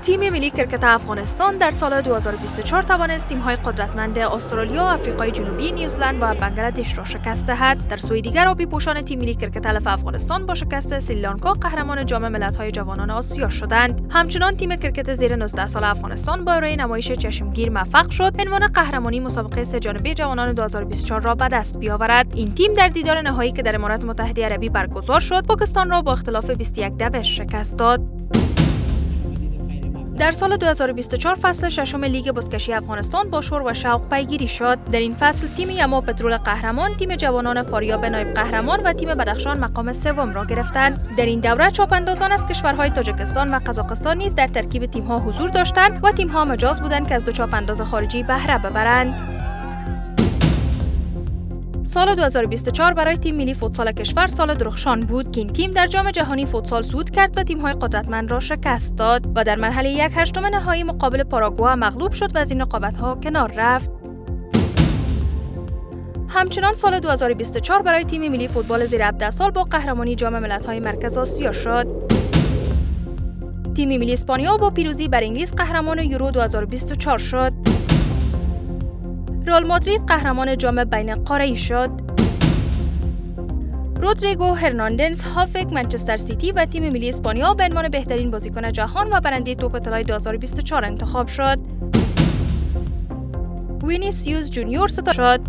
تیم ملی کرکت افغانستان در سال 2024 توانست تیم‌های قدرتمند استرالیا، آفریقای جنوبی، نیوزلند و بنگلادش را شکست دهد. در سوی دیگر آبی پوشان تیم ملی کرکت علف افغانستان با شکست سریلانکا قهرمان جام ملت‌های جوانان آسیا شدند. همچنان تیم کرکت زیر 19 سال افغانستان با ارائه نمایش چشمگیر موفق شد عنوان قهرمانی مسابقه سه جانبه جوانان 2024 را به دست بیاورد. این تیم در دیدار نهایی که در امارات متحده عربی برگزار شد، پاکستان را با اختلاف 21 دوش شکست داد. در سال 2024 فصل ششم لیگ بزکشی افغانستان با شور و شوق پیگیری شد. در این فصل تیم یما پترول قهرمان، تیم جوانان فاریاب نایب قهرمان و تیم بدخشان مقام سوم را گرفتند. در این دوره چاپاندازان از کشورهای تاجیکستان و قزاقستان نیز در ترکیب تیم‌ها حضور داشتند و تیم‌ها مجاز بودند که از دو چاپانداز خارجی بهره ببرند. سال 2024 برای تیم ملی فوتسال کشور سال درخشان بود که این تیم در جام جهانی فوتسال صعود کرد و تیم‌های قدرتمند را شکست داد و در مرحله 1/8 نهایی مقابل پاراگوئه مغلوب شد و از این رقابت‌ها کنار رفت. همچنان سال 2024 برای تیم ملی فوتبال زیر 17 سال با قهرمانی جام ملت‌های مرکز آسیا شد. تیم ملی اسپانیا با پیروزی بر انگلیس قهرمان یورو 2024 شد. رئال مادرید قهرمان جام بین قاره‌ای شد. رودریگو هرناندز هافک منچستر سیتی و تیم ملی اسپانیا به عنوان بهترین بازیکن جهان و برنده توپ طلای 2024 انتخاب شد. وینیسیوس جونیور ستاره شد.